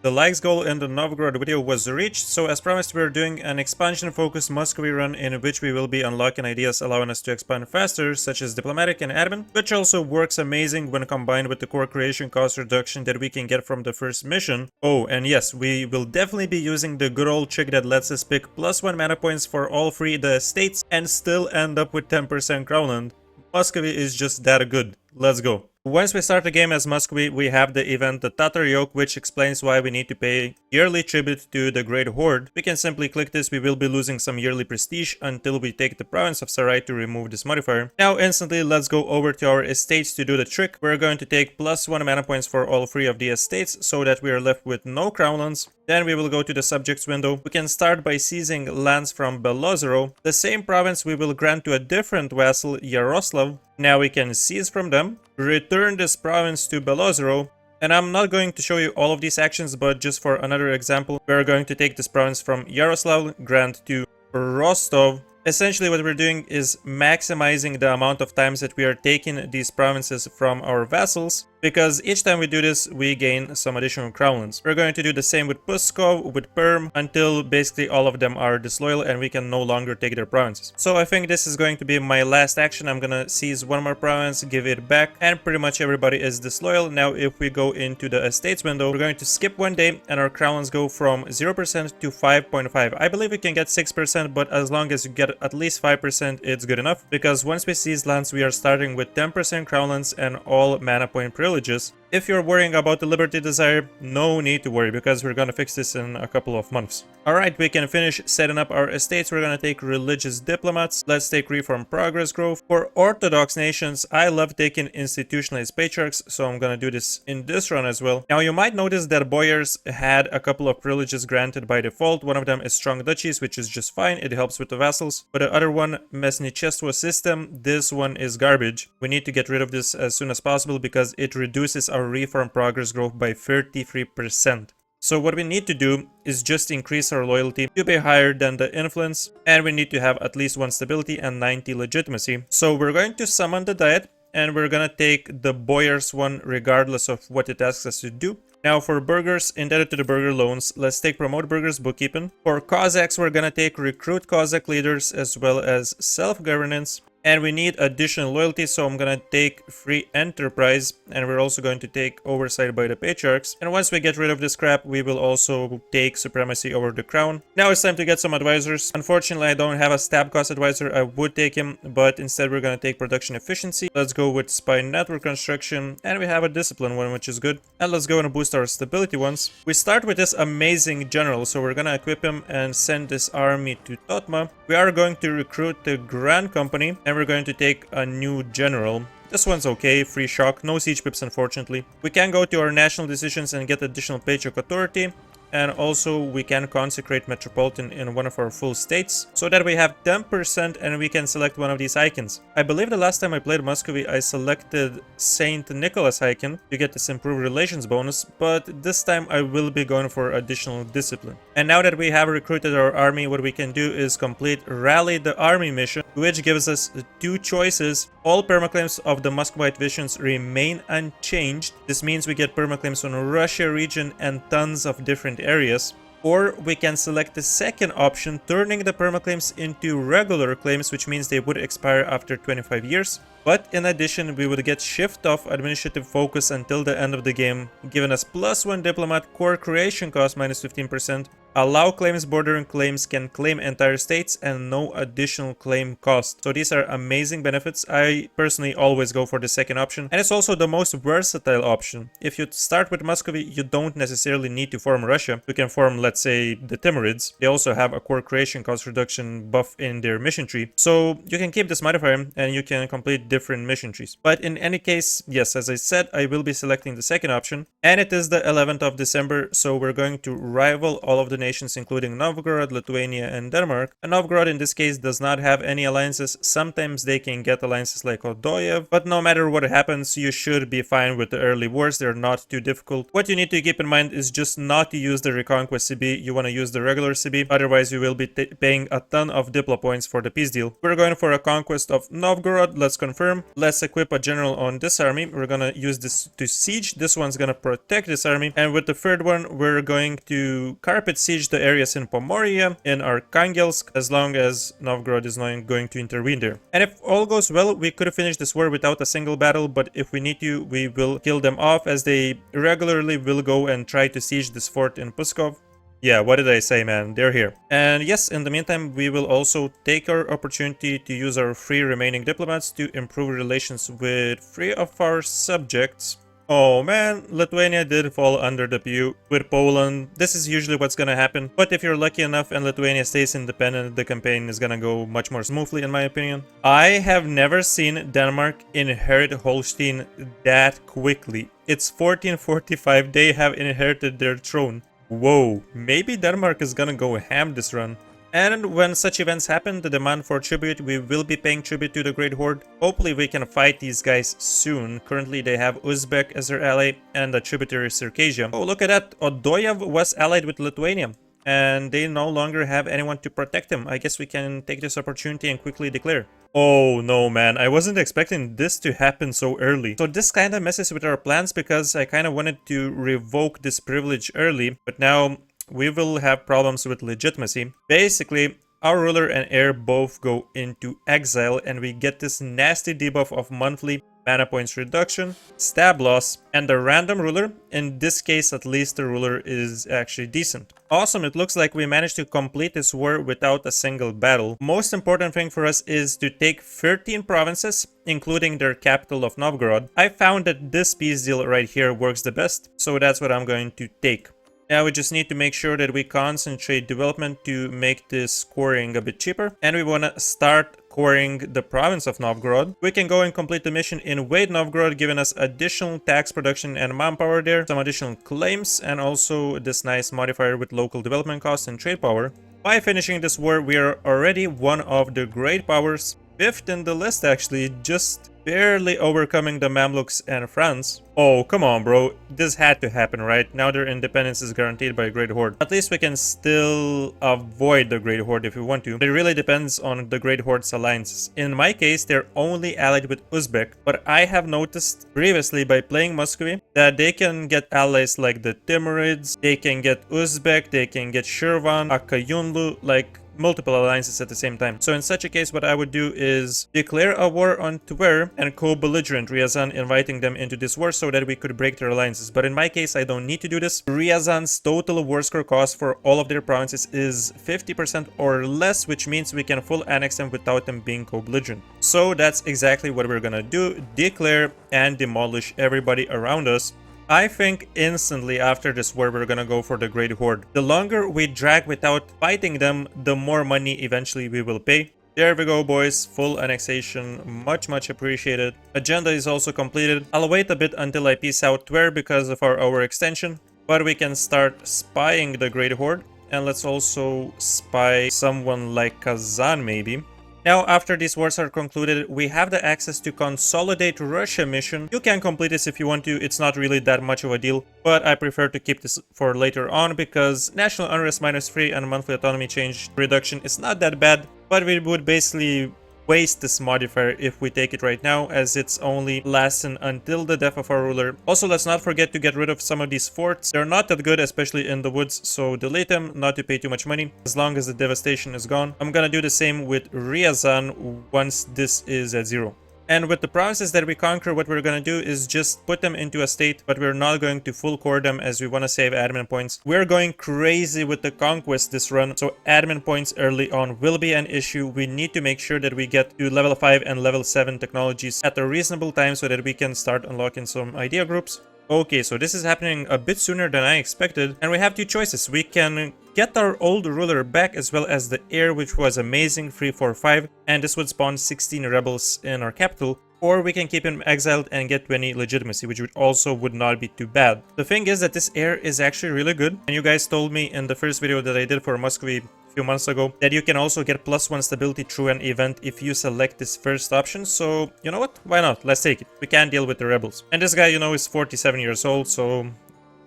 The likes goal in the Novgorod video was reached, so as promised we are doing an expansion focused Muscovy run in which we will be unlocking ideas allowing us to expand faster, such as diplomatic and admin, which also works amazing when combined with the core creation cost reduction that we can get from the first mission. Oh, and yes, we will definitely be using the good old trick that lets us pick +1 mana points for all 3 the estates and still end up with 10% Crownland. Muscovy is just that good. Let's go. Once we start the game as Muscovy, we have the event the Tatar Yoke, which explains why we need to pay yearly tribute to the Great Horde. We can simply click this. We will be losing some yearly prestige until we take the province of Sarai to remove this modifier. Now instantly let's go over to our estates to do the trick. We're going to take +1 mana points for all 3 of the estates so that we are left with no crownlands. Then we will go to the subjects window. We can start by seizing lands from Belozero. The same province we will grant to a different vassal, Yaroslav. Now we can seize from them, return this province to Belozero, and I'm not going to show you all of these actions, but just for another example, we're going to take this province from Yaroslav, grant to Rostov. Essentially what we're doing is maximizing the amount of times that we are taking these provinces from our vassals, because each time we do this, we gain some additional crownlands. We're going to do the same with Puskov, with Perm, until basically all of them are disloyal and we can no longer take their provinces. So I think this is going to be my last action. I'm gonna seize one more province, give it back, and pretty much everybody is disloyal. Now if we go into the estates window, we're going to skip 1 day and our crownlands go from 0% to 5.5. I believe we can get 6%, but as long as you get at least 5%, it's good enough, because once we seize lands, we are starting with 10% crownlands and all mana point privileges. If you're worrying about the Liberty Desire, no need to worry, because we're gonna fix this in a couple of months. Alright, we can finish setting up our estates. We're gonna take Religious Diplomats. Let's take Reform Progress Growth. For Orthodox nations, I love taking Institutionalized Patriarchs, so I'm gonna do this in this run as well. Now you might notice that Boyars had a couple of privileges granted by default. One of them is Strong Duchies, which is just fine, it helps with the vassals. But the other one, Mesnichestvo System, this one is garbage. We need to get rid of this as soon as possible because it reduces our Reform Progress Growth by 33%. So what we need to do is just increase our loyalty to be higher than the influence, and we need to have at least 1 stability and 90 legitimacy. So we're going to summon the Diet, and we're gonna take the Boyars one regardless of what it asks us to do. Now for burghers, indebted to the burgher loans, let's take Promote Burghers Bookkeeping. For Cossacks, we're gonna take Recruit Cossack Leaders as well as Self-Governance. And we need additional loyalty, so I'm gonna take Free Enterprise, and we're also going to take Oversight by the Patriarchs. And once we get rid of this crap, we will also take Supremacy over the Crown. Now it's time to get some advisors. Unfortunately, I don't have a stab cost advisor. I would take him, but instead we're gonna take Production Efficiency. Let's go with Spy Network Construction, and we have a Discipline one, which is good. And let's go and boost our Stability ones. We start with this amazing general, so we're gonna equip him and send this army to Totma. We are going to recruit the Grand Company, and we're going to take a new general. This one's okay, free shock, no siege pips unfortunately. We can go to our national decisions and get additional Patriarch authority. And also we can consecrate Metropolitan in one of our full states, so that we have 10% and we can select one of these icons. I believe the last time I played Muscovy, I selected Saint Nikolas icon to get this improved relations bonus, but this time I will be going for additional discipline. And now that we have recruited our army, what we can do is complete Rally the Army mission, which gives us 2 choices. All permaclaims of the Muscovite visions remain unchanged. This means we get permaclaims on Russia region and tons of different areas. Or we can select the second option, turning the permaclaims into regular claims, which means they would expire after 25 years. But in addition, we would get shift off administrative focus until the end of the game, giving us +1 diplomat, core creation cost -15%, allow claims bordering claims can claim entire states, and no additional claim cost. So these are amazing benefits. I personally always go for the second option, and it's also the most versatile option. If you start with Muscovy, you don't necessarily need to form Russia. You can form, let's say, the Timurids. They also have a core creation cost reduction buff in their mission tree. So you can keep this modifier and you can complete different mission trees. But in any case, yes, as I said, I will be selecting the second option, and it is the 11th of December, so we're going to rival all of the nations including Novgorod, Lithuania, and Denmark. And Novgorod in this case does not have any alliances. Sometimes they can get alliances like Odoyev, but no matter what happens, you should be fine with the early wars. They're not too difficult. What you need to keep in mind is just not to use the Reconquest CB. You want to use the regular CB, otherwise you will be paying a ton of Diplo points for the peace deal. We're going for a conquest of Novgorod. Let's confirm. Let's equip a general on this army. We're gonna use this to siege. This one's gonna protect this army. And with the third one, we're going to carpet siege the areas in Pomoria, in Arkhangelsk, as long as Novgorod is not going to intervene there. And if all goes well, we could finish this war without a single battle, but if we need to, we will kill them off, as they regularly will go and try to siege this fort in Puskov. Yeah, what did I say, man? They're here. And yes, in the meantime, we will also take our opportunity to use our 3 remaining diplomats to improve relations with 3 of our subjects. Oh man, Lithuania did fall under the PU with Poland. This is usually what's gonna happen. But if you're lucky enough and Lithuania stays independent, the campaign is gonna go much more smoothly, in my opinion. I have never seen Denmark inherit Holstein that quickly. It's 1445, they have inherited their throne. Whoa, maybe Denmark is gonna go ham this run. And when such events happen, the demand for tribute, we will be paying tribute to the Great Horde. Hopefully we can fight these guys soon. Currently they have Uzbek as their ally and a tributary Circassia. Oh, look at that. Odoyev was allied with Lithuania, and they no longer have anyone to protect him. I guess we can take this opportunity and quickly declare. Oh no, man, I wasn't expecting this to happen so early. So this kind of messes with our plans, because I kind of wanted to revoke this privilege early, but now we will have problems with legitimacy. Basically, our ruler and heir both go into exile, and we get this nasty debuff of monthly mana points reduction, stab loss, and the random ruler. In this case, at least the ruler is actually decent. Awesome, it looks like we managed to complete this war without a single battle. Most important thing for us is to take 13 provinces, including their capital of Novgorod. I found that this peace deal right here works the best, so that's what I'm going to take. Now we just need to make sure that we concentrate development to make this scoring a bit cheaper. And we want to start scoring the province of Novgorod. We can go and complete the mission in Wade Novgorod, giving us additional tax production and manpower there, some additional claims, and also this nice modifier with local development costs and trade power. By finishing this war, we are already one of the great powers, 5th in the list actually, just barely overcoming the Mamluks and France. Oh, come on, bro. This had to happen, right? Now their independence is guaranteed by Great Horde. At least we can still avoid the Great Horde if we want to. It really depends on the Great Horde's alliances. In my case, they're only allied with Uzbek, but I have noticed previously by playing Muscovy that they can get allies like the Timurids, they can get Uzbek, they can get Shirvan, Akayunlu, like multiple alliances at the same time. So in such a case, what I would do is declare a war on Tver and co-belligerent Ryazan, inviting them into this war so that we could break their alliances. But in my case, I don't need to do this. Ryazan's total war score cost for all of their provinces is 50% or less, which means we can full annex them without them being co-belligerent. So that's exactly what we're gonna do. Declare and demolish everybody around us. I think instantly after this war we're gonna go for the Great Horde. The longer we drag without fighting them, the more money eventually we will pay. There we go, boys. Full annexation. Much appreciated. Agenda is also completed. I'll wait a bit until I peace out Tver because of our overextension. But we can start spying the Great Horde. And let's also spy someone like Kazan maybe. Now, after these wars are concluded, we have the access to Consolidate Russia mission. You can complete this if you want to, it's not really that much of a deal, but I prefer to keep this for later on because National Unrest -3 and Monthly Autonomy Change reduction is not that bad, but we would basically waste this modifier if we take it right now, as it's only lasting until the death of our ruler. Also, let's not forget to get rid of some of these forts. They're not that good, especially in the woods, so delete them, not to pay too much money, as long as the devastation is gone. I'm gonna do the same with Ryazan once this is at 0. And with the provinces that we conquer, what we're going to do is just put them into a state, but we're not going to full core them as we want to save admin points. We're going crazy with the conquest this run, so admin points early on will be an issue. We need to make sure that we get to level 5 and level 7 technologies at a reasonable time so that we can start unlocking some idea groups. Okay, so this is happening a bit sooner than I expected, and we have 2 choices. We can get our old ruler back as well as the heir, which was amazing, 345, and this would spawn 16 rebels in our capital. or we can keep him exiled and get 20 legitimacy, which would not be too bad. The thing is that this heir is actually really good, and you guys told me in the first video that I did for Muscovy few months ago that you can also get +1 stability through an event if you select this first option. So you know what, why not, let's take it. We can deal with the rebels, and this guy, you know, is 47 years old, so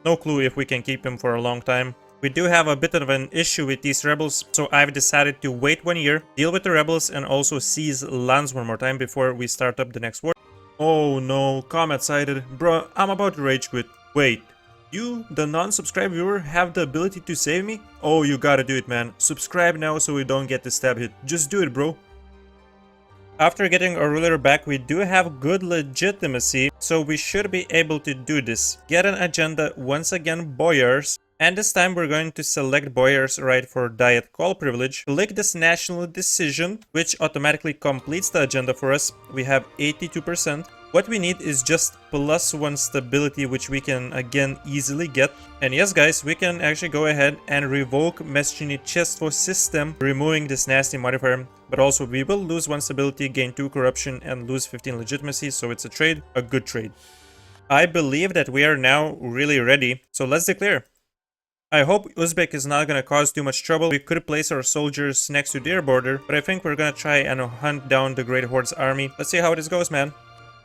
no clue if we can keep him for a long time. We do have a bit of an issue with these rebels, so I've decided to wait 1 year, deal with the rebels, and also seize lands one more time before we start up the next war. Oh no, combat sighted. Bruh, I'm about to rage quit. Wait, you, the non-subscribed viewer, have the ability to save me? Oh, you gotta do it, man. Subscribe now so we don't get the stab hit. Just do it, bro. After getting our ruler back, we do have good legitimacy, so we should be able to do this. Get an agenda, once again, boyars. And this time we're going to select boyars right for diet call privilege. Click this national decision, which automatically completes the agenda for us. We have 82%. What we need is just +1 stability, which we can again easily get. And yes guys, we can actually go ahead and revoke Messagini Chestvo system, removing this nasty modifier. But also we will lose 1 stability, gain 2 corruption, and lose 15 legitimacy, so it's a trade, a good trade. I believe that we are now really ready, so let's declare. I hope Uzbek is not gonna cause too much trouble. We could place our soldiers next to their border, but I think we're gonna try and hunt down the Great Horde's army. Let's see how this goes, man.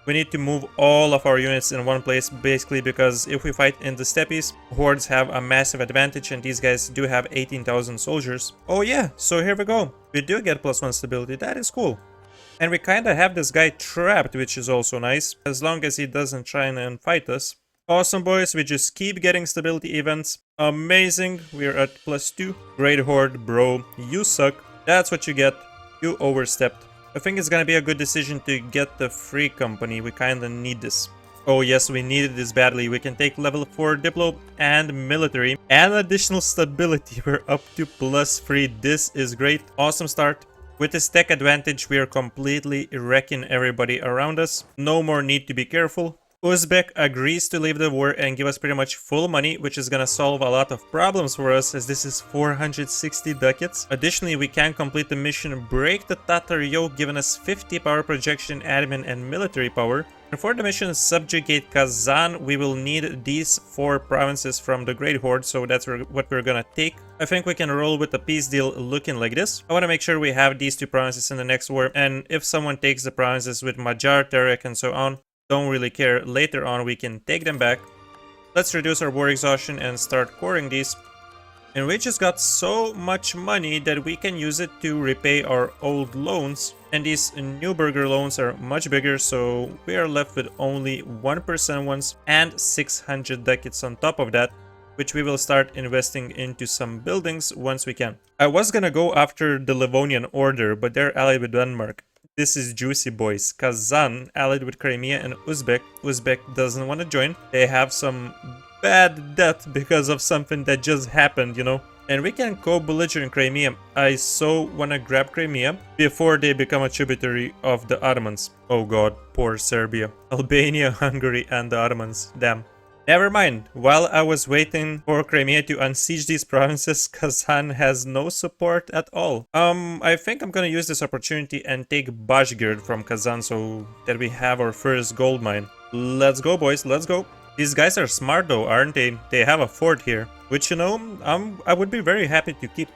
We need to move all of our units in one place, basically, because if we fight in the steppes, hordes have a massive advantage, and these guys do have 18,000 soldiers. Oh yeah, so here we go. We do get +1 stability, that is cool. And we kinda have this guy trapped, which is also nice, as long as he doesn't try and fight us. Awesome, boys, we just keep getting stability events. Amazing, we're at +2. Great Horde, bro, you suck. That's what you get. You overstepped. I think it's gonna be a good decision to get the free company. We kinda need this. Oh yes, we needed this badly. We can take level 4 Diplo and military and additional stability. We're up to +3. This is great. Awesome start. With this tech advantage, we are completely wrecking everybody around us. No more need to be careful. Uzbek agrees to leave the war and give us pretty much full money, which is gonna solve a lot of problems for us, as this is 460 ducats. Additionally, we can complete the mission Break the Tatar Yoke, giving us 50 power projection, admin, and military power. And for the mission Subjugate Kazan, we will need these 4 provinces from the Great Horde, so that's what we're gonna take. I think we can roll with a peace deal looking like this. I want to make sure we have these 2 provinces in the next war, and if someone takes the provinces with Magyar, Terek, and so on, don't really care. Later on we can take them back. Let's reduce our war exhaustion and start coring these. And we just got so much money that we can use it to repay our old loans. And these new burger loans are much bigger, so we are left with only 1% ones and 600 ducats on top of that, which we will start investing into some buildings once we can. I was gonna go after the Livonian Order, but they're allied with Denmark. This is juicy, boys. Kazan allied with Crimea and Uzbek. Uzbek doesn't want to join. They have some bad debt because of something that just happened, you know. And we can co-belligerent Crimea. I so want to grab Crimea before they become a tributary of the Ottomans. Oh god, poor Serbia. Albania, Hungary, and the Ottomans. Damn. Never mind, while I was waiting for Crimea to unsiege these provinces, Kazan has no support at all. I think I'm gonna use this opportunity and take Bashgird from Kazan so that we have our first gold mine. Let's go, boys, let's go. These guys are smart though, aren't they? They have a fort here, which, you know, I would be very happy to keep.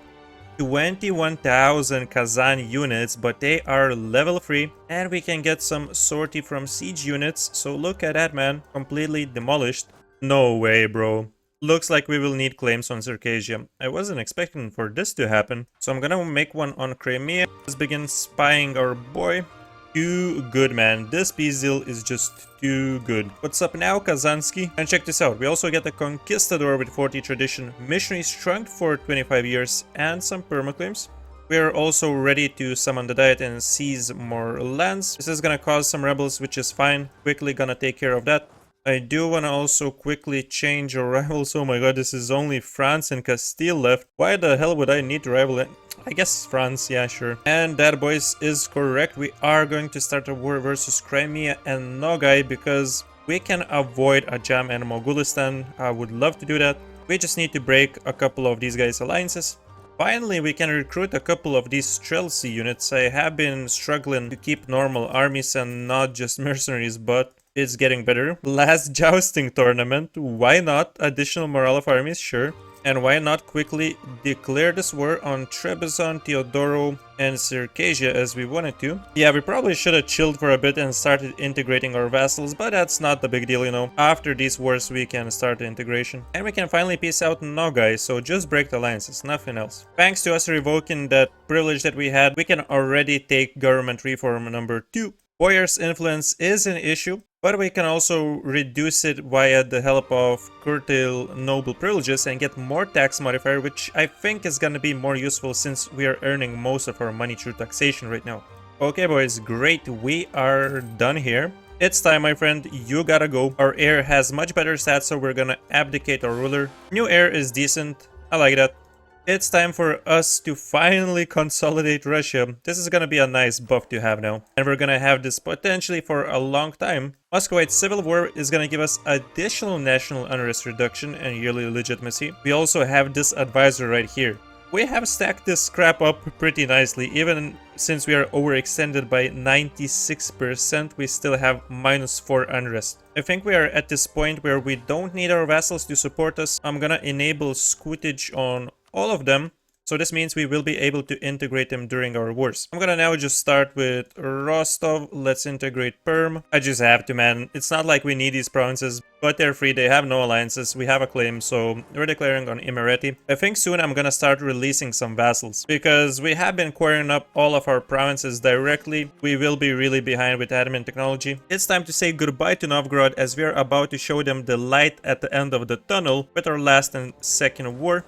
21,000 Kazan units, but they are level 3, and we can get some sortie from siege units, so look at that, man, completely demolished. No way, bro. Looks like we will need claims on Circassia. I wasn't expecting for this to happen, so I'm gonna make one on Crimea. Let's begin spying our boy. Too good, man. This peace deal is just too good. What's up now, Kazansky? And check this out. We also get a Conquistador with 40 tradition, missionary strength for 25 years, and some permaclaims. We are also ready to summon the Diet and seize more lands. This is gonna cause some rebels, which is fine. Quickly gonna take care of that. I do want to also quickly change our rivals. Oh my god, this is only France and Castile left. Why the hell would I need to rival it? I guess France, yeah, sure. And that, boys, is correct. We are going to start a war versus Crimea and Nogai because we can avoid Ajam and Mogulistan. I would love to do that. We just need to break a couple of these guys' alliances. Finally, we can recruit a couple of these Streltsy units. I have been struggling to keep normal armies and not just mercenaries, but it's getting better. Last jousting tournament, why not? Additional morale of armies, sure. And why not quickly declare this war on Trebizond, Teodoro, and Circassia as we wanted to? Yeah, we probably should have chilled for a bit and started integrating our vassals, but that's not the big deal, you know. After these wars, we can start the integration. And we can finally peace out Nogai, so just break the alliances, nothing else. Thanks to us revoking that privilege that we had, we can already take government reform number 2. Boyar's influence is an issue, but we can also reduce it via the help of curtail noble privileges and get more tax modifier, which I think is gonna be more useful since we are earning most of our money through taxation right now. Okay boys, great, we are done here. It's time, my friend, you gotta go. Our heir has much better stats, so we're gonna abdicate our ruler. New heir is decent, I like that. It's time for us to finally consolidate Russia. This is gonna be a nice buff to have now. And we're gonna have this potentially for a long time. Muscovite Civil War is gonna give us additional national unrest reduction and yearly legitimacy. We also have this advisor right here. We have stacked this crap up pretty nicely. Even since we are overextended by 96%, we still have -4 unrest. I think we are at this point where we don't need our vassals to support us. I'm gonna enable scutage on all of them, so this means we will be able to integrate them during our wars. I'm gonna now just start with Rostov. Let's integrate Perm. I just have to, man. It's not like we need these provinces, but they're free. They have no alliances. We have a claim, so we're declaring on Imereti. I think soon I'm gonna start releasing some vassals, because we have been acquiring up all of our provinces directly. We will be really behind with admin technology. It's time to say goodbye to Novgorod, as we are about to show them the light at the end of the tunnel with our last and second war.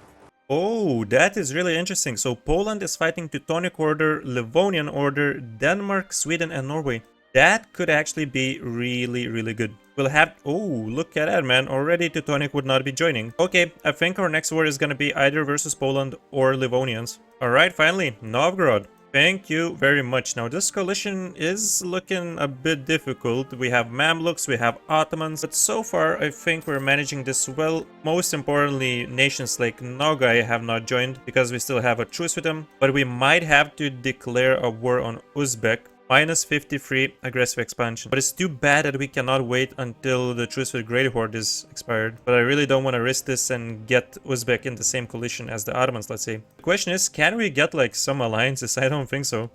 Oh, that is really interesting. So Poland is fighting Teutonic Order, Livonian Order, Denmark, Sweden, and Norway. That could actually be really good. We'll have... Oh, look at that, man. Already Teutonic would not be joining. Okay, I think our next war is gonna be either versus Poland or Livonians. Alright, finally, Novgorod. Thank you very much. Now, this coalition is looking a bit difficult. We have Mamluks, we have Ottomans, but so far I think we're managing this well. Most importantly, nations like Nogai have not joined because we still have a truce with them, but we might have to declare a war on Uzbek. -53 aggressive expansion. But it's too bad that we cannot wait until the truce with Great Horde is expired. But I really don't want to risk this and get Uzbek in the same coalition as the Ottomans, let's say. The question is, can we get like some alliances? I don't think so.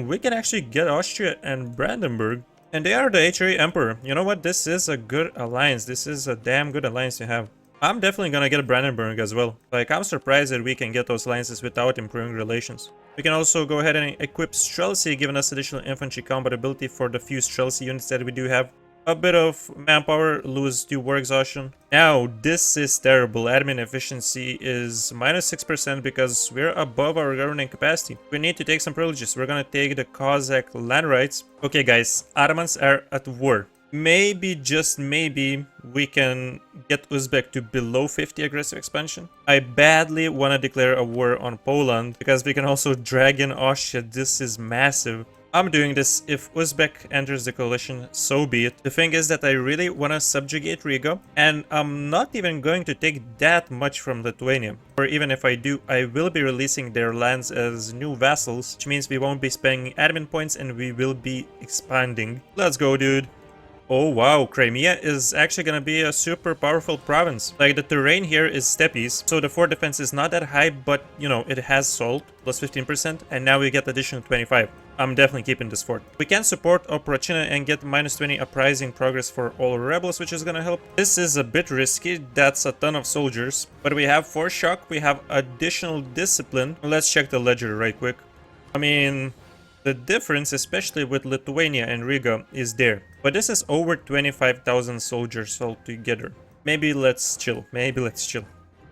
We can actually get Austria and Brandenburg. And they are the HRE Emperor. You know what? This is a good alliance. This is a damn good alliance to have. I'm definitely gonna get Brandenburg as well. Like, I'm surprised that we can get those alliances without improving relations. We can also go ahead and equip Streltsy, giving us additional infantry combat ability for the few Streltsy units that we do have. A bit of manpower, lose 2 war exhaustion. Now, this is terrible. Admin efficiency is -6% because we're above our governing capacity. We need to take some privileges. We're gonna take the Cossack land rights. Okay, guys, Ottomans are at war. Maybe, just maybe, we can get Uzbek to below 50 aggressive expansion. I badly want to declare a war on Poland because we can also drag in Austria. This is massive. I'm doing this. If Uzbek enters the coalition, so be it. The thing is that I really want to subjugate Riga, and I'm not even going to take that much from Lithuania. Or even if I do, I will be releasing their lands as new vassals, which means we won't be spending admin points and we will be expanding. Let's go, dude. Oh wow, Crimea is actually gonna be a super powerful province. Like, the terrain here is steppes, so the fort defense is not that high, but you know, it has salt, plus 15%, and now we get additional 25. I'm definitely keeping this fort. We can support Oprachina and get -20 uprising progress for all rebels, which is gonna help. This is a bit risky, that's a ton of soldiers, but we have force shock, we have additional discipline. Let's check the ledger right quick. I mean, the difference, especially with Lithuania and Riga, is there. But this is over 25,000 soldiers altogether. Maybe let's chill. Maybe let's chill.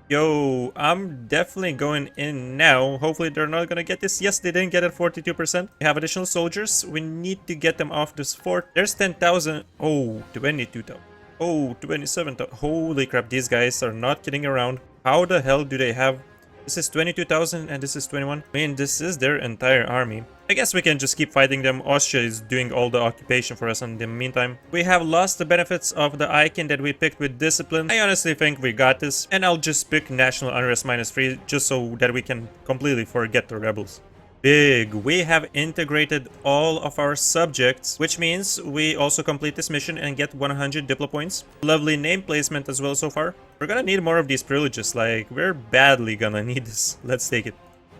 Yo, I'm definitely going in now. Hopefully they're not gonna get this. Yes, they didn't get it, 42%. We have additional soldiers. We need to get them off this fort. There's 10,000. Oh, 22,000. Oh, 27,000. Holy crap, these guys are not kidding around. How the hell do they have This is 22,000 and this is 21. I mean, this is their entire army. I guess we can just keep fighting them. Austria is doing all the occupation for us in the meantime. We have lost the benefits of the icon that we picked with discipline. I honestly think we got this. And I'll just pick national unrest -3 just so that we can completely forget the rebels. Big. We have integrated all of our subjects, which means we also complete this mission and get 100 Diplo points. Lovely name placement as well so far. We're gonna need more of these privileges, like, we're badly gonna need this. Let's take it.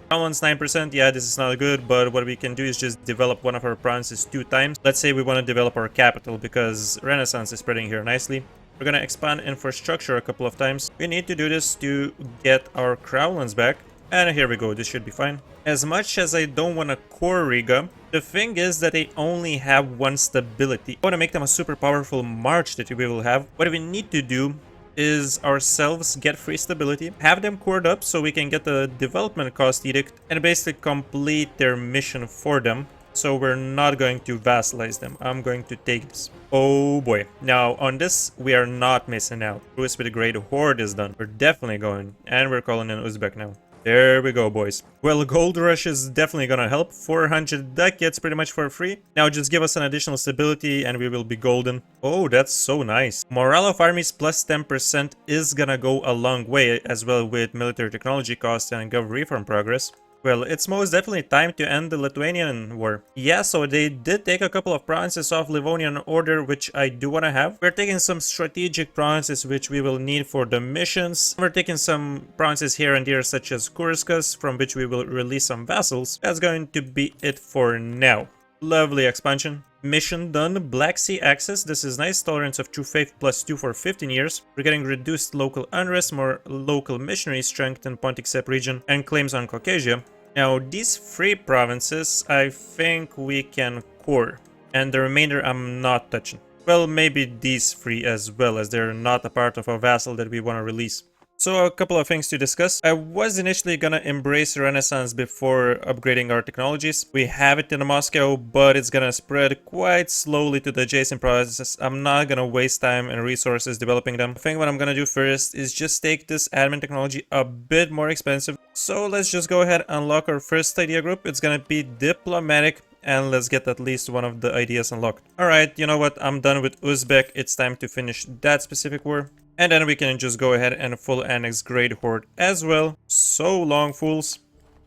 Balance 9%, yeah, this is not good, but what we can do is just develop one of our provinces 2 times. Let's say we want to develop our capital, because Renaissance is spreading here nicely. We're gonna expand infrastructure a couple of times. We need to do this to get our crownlands back. And here we go, this should be fine. As much as I don't want to core Riga, the thing is that they only have 1 stability. I want to make them a super powerful march that we will have. What we need to do is ourselves get free stability, have them cored up so we can get the development cost edict and basically complete their mission for them. So we're not going to vassalize them. I'm going to take this. Oh boy. Now on this, we are not missing out. Truce with the Great Horde is done. We're definitely going. And we're calling in Uzbek now. There we go, boys. Well, Gold Rush is definitely gonna help. 400 ducats pretty much for free. Now just give us an additional stability and we will be golden. Oh, that's so nice. Morale of armies plus 10% is gonna go a long way, as well with military technology cost and gov reform progress. Well, it's most definitely time to end the Lithuanian war. Yeah, so they did take a couple of provinces off Livonian Order, which I do want to have. We're taking some strategic provinces which we will need for the missions. We're taking some provinces here and there, such as Kurskas, from which we will release some vassals. That's going to be it for now. Lovely expansion. Mission done. Black Sea access. This is nice. Tolerance of true faith plus 2 for 15 years. We're getting reduced local unrest, more local missionary strength in Pontic Steppe region, and claims on Caucasia. Now, these 3 provinces, I think we can core. And the remainder I'm not touching. Well, maybe these 3 as well, as they're not a part of a vassal that we want to release. So a couple of things to discuss. I was initially gonna embrace Renaissance before upgrading our technologies. We have it in Moscow, but it's gonna spread quite slowly to the adjacent provinces. I'm not gonna waste time and resources developing them. I think what I'm gonna do first is just take this admin technology a bit more expensive. So let's just go ahead and unlock our first idea group. It's gonna be diplomatic. And let's get at least one of the ideas unlocked. Alright, you know what? I'm done with Uzbek. It's time to finish that specific war. And then we can just go ahead and full annex Great Horde as well. So long, fools.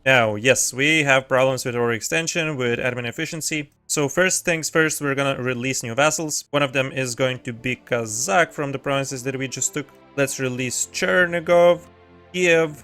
Now, yes, we have problems with our extension, with admin efficiency. So first things first, we're gonna release new vassals. One of them is going to be Kazakh from the provinces that we just took. Let's release Chernigov, Kiev,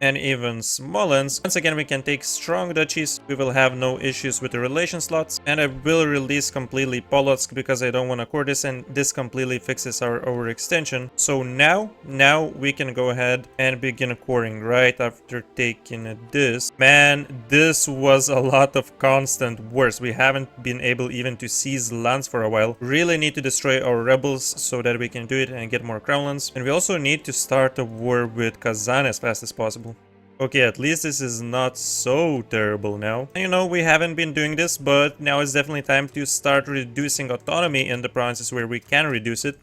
and even Smolensk. Once again, we can take strong duchies. We will have no issues with the relation slots. And I will release completely Polotsk because I don't want to core this, and this completely fixes our overextension. So now we can go ahead and begin coring right after taking this. Man, this was a lot of constant wars. We haven't been able even to seize lands for a while. Really need to destroy our rebels so that we can do it and get more crownlands. And we also need to start a war with Kazan as fast as possible. Okay, at least this is not so terrible now. You know, we haven't been doing this, but now it's definitely time to start reducing autonomy in the provinces where we can reduce it,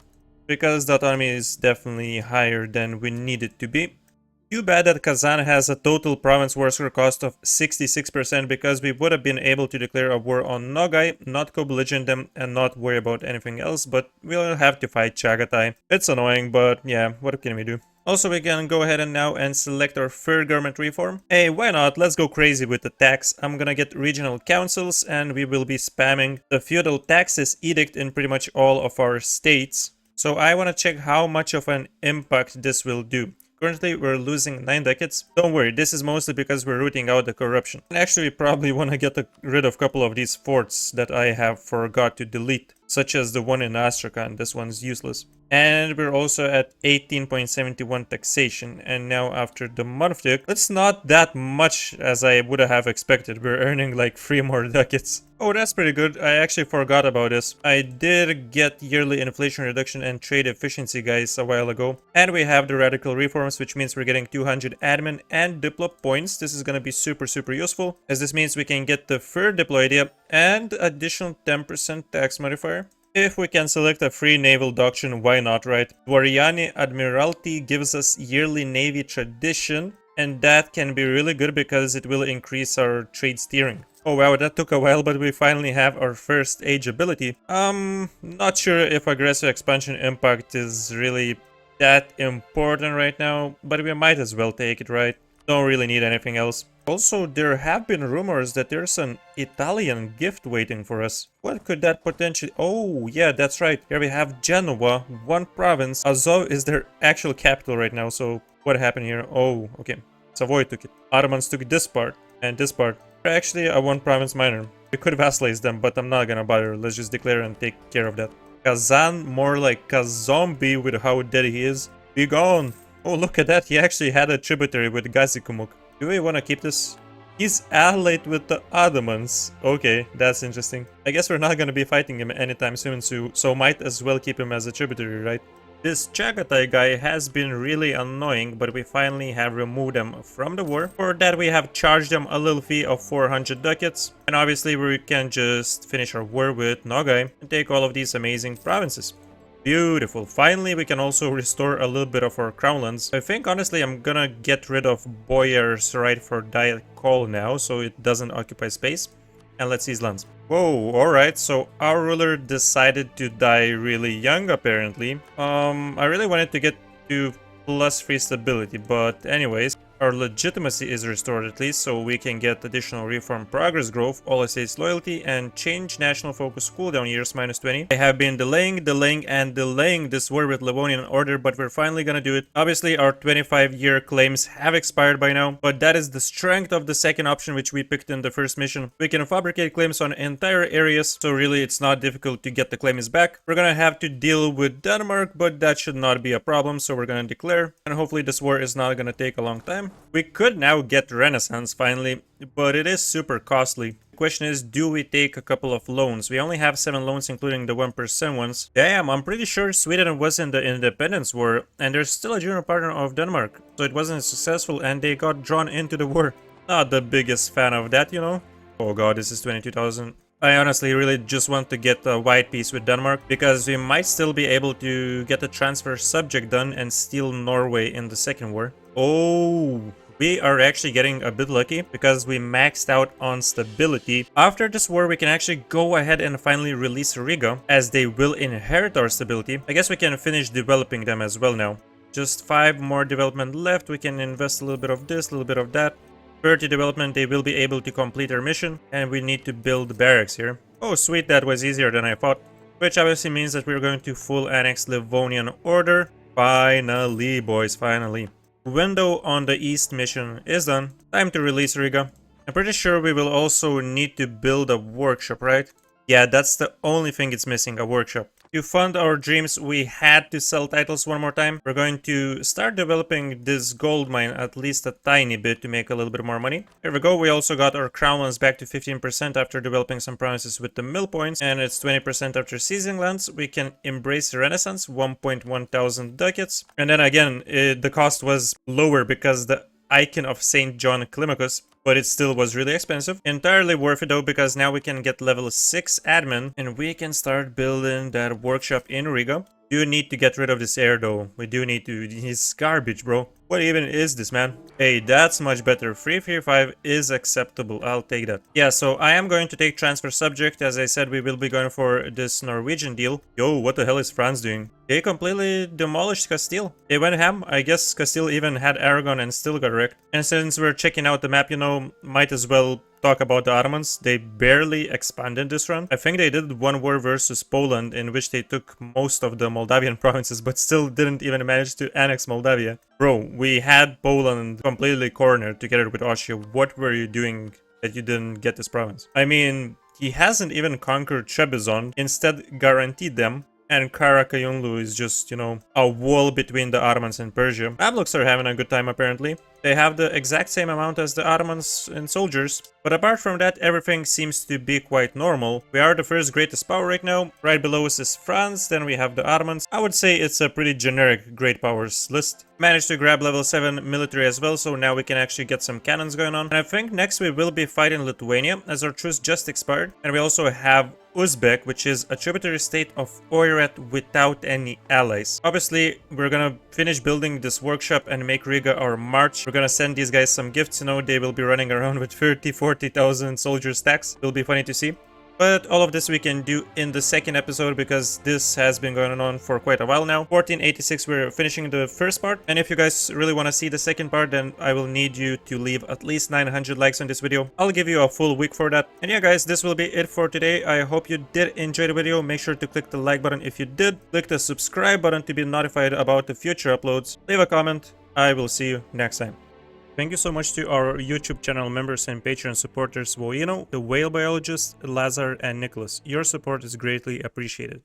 because the autonomy is definitely higher than we need it to be. Too bad that Kazan has a total province war score cost of 66%, because we would have been able to declare a war on Nogai, not co-belligerent them, and not worry about anything else, but we'll have to fight Chagatai. It's annoying, but yeah, what can we do? Also, we can go ahead and now select our third government reform. Hey, why not? Let's go crazy with the tax. I'm gonna get regional councils and we will be spamming the feudal taxes edict in pretty much all of our states. So I want to check how much of an impact this will do. Currently, we're losing 9 ducats. Don't worry, this is mostly because we're rooting out the corruption. And actually, we probably want to get rid of a couple of these forts that I have forgot to delete, such as the one in Astrakhan. This one's useless. And we're also at 18.71 taxation. And now after the monarch, it's not that much as I would have expected. We're earning like 3 more ducats. Oh, that's pretty good. I actually forgot about this. I did get yearly inflation reduction and trade efficiency, guys, a while ago. And we have the radical reforms, which means we're getting 200 admin and diplo points. This is going to be super useful, as this means we can get the third diplo idea and additional 10% tax modifier. If we can select a free naval doctrine, why not, right? Dvoriani Admiralty gives us yearly navy tradition And that can be really good because it will increase our trade steering. Oh wow, that took a while, but we finally have our first age ability. Not sure if aggressive expansion impact is really that important right now, but we might as well take it, right? Don't really need anything else. Also, there have been rumors that there's an Italian gift waiting for us. What could that potentially... Oh, yeah, that's right. Here we have Genoa, one province. Azov is their actual capital right now, so what happened here? Oh, okay. Savoy took it. Ottomans took this part and this part. They're actually a one province minor. We could vassalize them, but I'm not gonna bother. Let's just declare and take care of that. Kazan, more like a zombie with how dead he is. Be gone! Oh, look at that. He actually had a tributary with Gazikumuk. Do we want to keep this? He's allied with the Ottomans. Okay, that's interesting. I guess we're not gonna be fighting him anytime soon, so might as well keep him as a tributary, right? This Chagatai guy has been really annoying, but we finally have removed him from the war. For that, we have charged him a little fee of 400 ducats. And obviously, we can just finish our war with Nogai and take all of these amazing provinces. Beautiful. Finally, we can also restore a little bit of our crown lands. I think, honestly, I'm gonna get rid of Boyar's right for diet call now, so it doesn't occupy space. And let's seize lands. Whoa, alright, so our ruler decided to die really young, apparently. I really wanted to get to +3 stability, but anyways, our legitimacy is restored at least, so we can get additional reform progress growth, all estates loyalty, and change national focus cooldown years -20. I have been delaying this war with Livonian Order, but we're finally gonna do it. Obviously, our 25-year claims have expired by now, but that is the strength of the second option which we picked in the first mission. We can fabricate claims on entire areas, so really it's not difficult to get the claims back. We're gonna have to deal with Denmark, but that should not be a problem, so we're gonna declare, and hopefully this war is not gonna take a long time. We could now get Renaissance finally, but it is super costly. The question is, do we take a couple of loans? We only have 7 loans, including the 1% ones. Damn, I'm pretty sure Sweden was in the Independence War, and they're still a junior partner of Denmark. So it wasn't successful, and they got drawn into the war. Not the biggest fan of that, you know? Oh god, this is 22,000. I honestly really just want to get a white peace with Denmark, because we might still be able to get a transfer subject done and steal Norway in the second war. Oh, we are actually getting a bit lucky because we maxed out on stability. After this war, we can actually go ahead and finally release Riga, as they will inherit our stability. I guess we can finish developing them as well now. Just 5 more development left. We can invest a little bit of this, a little bit of that. 30 development, they will be able to complete their mission, and we need to build barracks here. Oh sweet, that was easier than I thought. Which obviously means that we're going to full annex Livonian Order. Finally, boys, finally. Window on the east mission is done. Time to release Riga. I'm pretty sure we will also need to build a workshop, right? Yeah, that's the only thing it's missing, a workshop. To fund our dreams, we had to sell titles one more time. We're going to start developing this gold mine at least a tiny bit to make a little bit more money. Here we go. We also got our crown lands back to 15% after developing some provinces with the mill points. And it's 20% after seizing lands. We can embrace Renaissance, 1,100 ducats. And then again, the cost was lower because the icon of St. John Climacus, but it still was really expensive. Entirely worth it though, because now we can get level 6 admin and we can start building that workshop in Riga. Do need to get rid of this air though. We do need to. He's garbage, bro. What even is this, man? Hey, that's much better. 335 is acceptable. I'll take that. Yeah, so I am going to take transfer subject. As I said, we will be going for this Norwegian deal. Yo, what the hell is France doing? They completely demolished Castile. They went ham. I guess Castile even had Aragon and still got wrecked. And since we're checking out the map, you know, might as well talk about the Ottomans. They barely expanded this run. I think they did one war versus Poland in which they took most of the Moldavian provinces, but still didn't even manage to annex Moldavia. Bro, we had Poland completely cornered together with Austria. What were you doing that you didn't get this province? I mean, he hasn't even conquered Trebizond, instead guaranteed them. And Karakayunlu is just, you know, a wall between the Ottomans and Persia. Mamluks are having a good time, apparently. They have the exact same amount as the Ottomans in soldiers. But apart from that, everything seems to be quite normal. We are the first greatest power right now. Right below us is France, then we have the Ottomans. I would say it's a pretty generic great powers list. Managed to grab level 7 military as well, so now we can actually get some cannons going on. And I think next we will be fighting Lithuania, as our truce just expired. And we also have Uzbek, which is a tributary state of Oirat without any allies. Obviously, we're gonna finish building this workshop and make Riga our march. We're gonna send these guys some gifts, you know, they will be running around with 30,000-40,000 soldier stacks. It'll be funny to see. But all of this we can do in the second episode because this has been going on for quite a while now. 1486, we're finishing the first part. And if you guys really want to see the second part, then I will need you to leave at least 900 likes on this video. I'll give you a full week for that. And yeah, guys, this will be it for today. I hope you did enjoy the video. Make sure to click the like button if you did. Click the subscribe button to be notified about the future uploads. Leave a comment. I will see you next time. Thank you so much to our YouTube channel members and Patreon supporters Woeno, the Whale Biologist, Lazar, and Nikolas. Your support is greatly appreciated.